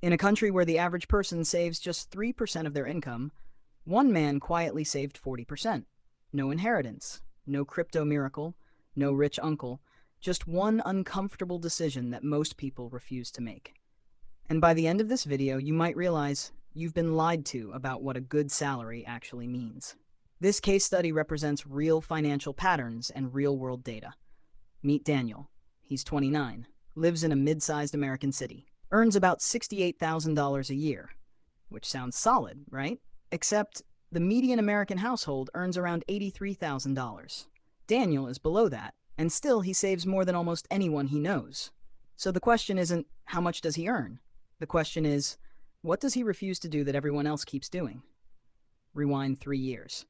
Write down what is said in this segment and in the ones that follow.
In a country where the average person saves just 3% of their income, one man quietly saved 40%. No inheritance, no crypto miracle, no rich uncle, just one uncomfortable decision that most people refuse to make. And by the end of this video, you might realize you've been lied to about what a good salary actually means. This case study represents real financial patterns and real-world data. Meet Daniel. He's 29, lives in a mid-sized American city, earns about $68,000 a year, which sounds solid, right? Except the median American household earns around $83,000. Daniel is below that, and still he saves more than almost anyone he knows. So the question isn't, how much does he earn? The question is, what does he refuse to do that everyone else keeps doing? Rewind 3 years.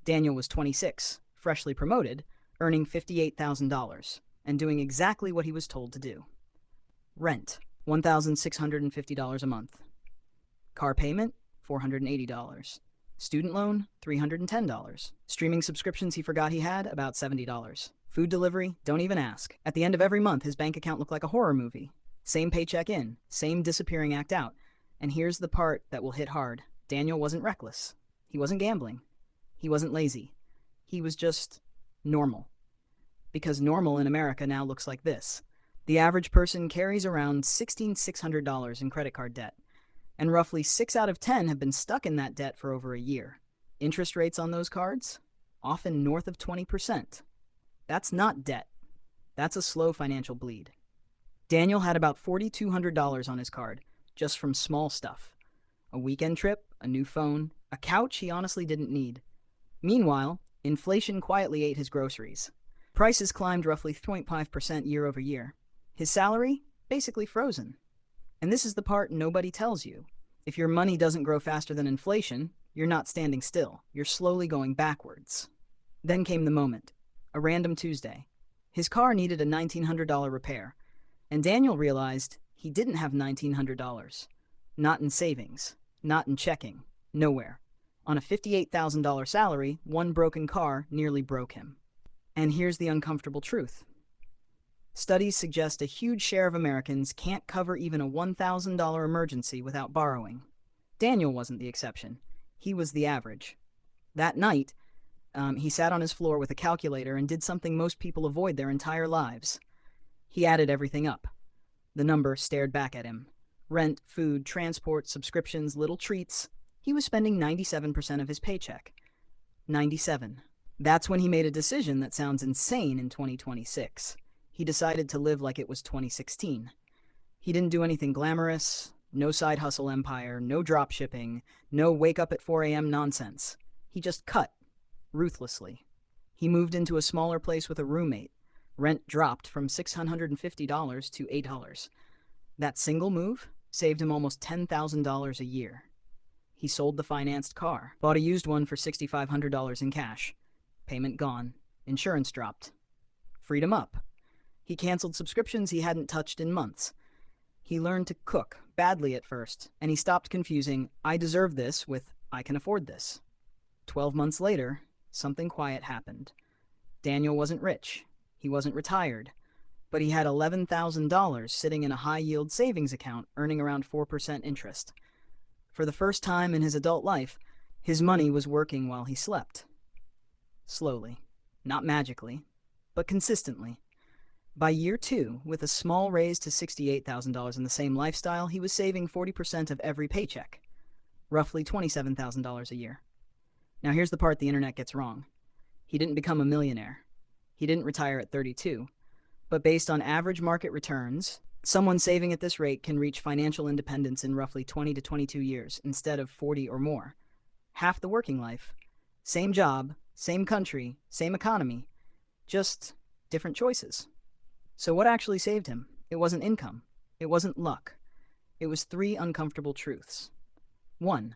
Daniel was 26, freshly promoted, earning $58,000, and doing exactly what he was told to do. Rent, $1,650 a month. Car payment, $480. Student loan, $310. Streaming subscriptions he forgot he had, about $70. Food delivery, don't even ask. At the end of every month, his bank account looked like a horror movie. Same paycheck in, same disappearing act out. And here's the part that will hit hard. Daniel wasn't reckless. He wasn't gambling. He wasn't lazy. He was just normal. Because normal in America now looks like this. The average person carries around $1,600 in credit card debt, and roughly 6 out of 10 have been stuck in that debt for over a year. Interest rates on those cards? Often north of 20%. That's not debt. That's a slow financial bleed. Daniel had about $4,200 on his card, just from small stuff. A weekend trip, a new phone, a couch he honestly didn't need. Meanwhile, inflation quietly ate his groceries. Prices climbed roughly 0.5% year over year. His salary? Basically frozen. And this is the part nobody tells you. If your money doesn't grow faster than inflation, you're not standing still. You're slowly going backwards. Then came the moment. A random Tuesday. His car needed a $1,900 repair, and Daniel realized he didn't have $1,900. Not in savings, not in checking, nowhere. On a $58,000 salary, one broken car nearly broke him. And here's the uncomfortable truth. Studies suggest a huge share of Americans can't cover even a $1,000 emergency without borrowing. Daniel wasn't the exception. He was the average. That night, he sat on his floor with a calculator and did something most people avoid their entire lives. He added everything up. The number stared back at him. Rent, food, transport, subscriptions, little treats. He was spending 97% of his paycheck. 97. That's when he made a decision that sounds insane in 2026. He decided to live like it was 2016. He didn't do anything glamorous, no side hustle empire, no dropshipping, no wake up at 4 a.m. nonsense. He just cut, ruthlessly. He moved into a smaller place with a roommate. Rent dropped from $650 to $8. That single move saved him almost $10,000 a year. He sold the financed car, bought a used one for $6,500 in cash. Payment gone. Insurance dropped. Freedom up. He canceled subscriptions he hadn't touched in months. He learned to cook, badly at first, and he stopped confusing "I deserve this" with "I can afford this." 12 months later, something quiet happened. Daniel wasn't rich. He wasn't retired. But he had $11,000 sitting in a high-yield savings account earning around 4% interest. For the first time in his adult life, his money was working while he slept. Slowly. Not magically, but consistently. By year 2, with a small raise to $68,000 in the same lifestyle, he was saving 40% of every paycheck. Roughly $27,000 a year. Now here's the part the internet gets wrong. He didn't become a millionaire. He didn't retire at 32. But based on average market returns, someone saving at this rate can reach financial independence in roughly 20 to 22 years instead of 40 or more. Half the working life. Same job, same country, same economy. Just different choices. So what actually saved him? It wasn't income. It wasn't luck. It was 3 uncomfortable truths. 1.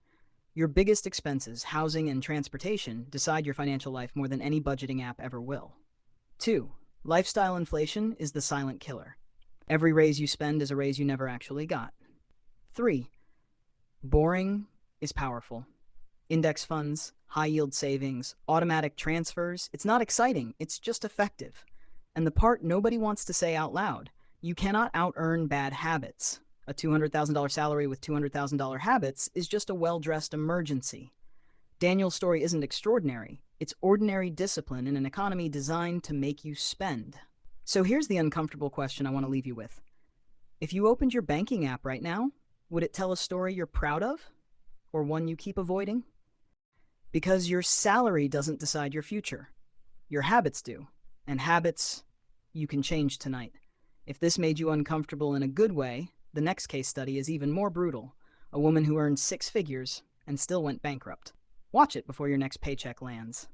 Your biggest expenses, housing and transportation, decide your financial life more than any budgeting app ever will. 2. Lifestyle inflation is the silent killer. Every raise you spend is a raise you never actually got. 3. Boring is powerful. Index funds, high-yield savings, automatic transfers. It's not exciting. It's just effective. And the part nobody wants to say out loud, you cannot out-earn bad habits. A $200,000 salary with $200,000 habits is just a well-dressed emergency. Daniel's story isn't extraordinary. It's ordinary discipline in an economy designed to make you spend. So here's the uncomfortable question I want to leave you with. If you opened your banking app right now, would it tell a story you're proud of? Or one you keep avoiding? Because your salary doesn't decide your future. Your habits do. And habits you can change tonight. If this made you uncomfortable in a good way, the next case study is even more brutal. A woman who earned 6 figures and still went bankrupt. Watch it before your next paycheck lands.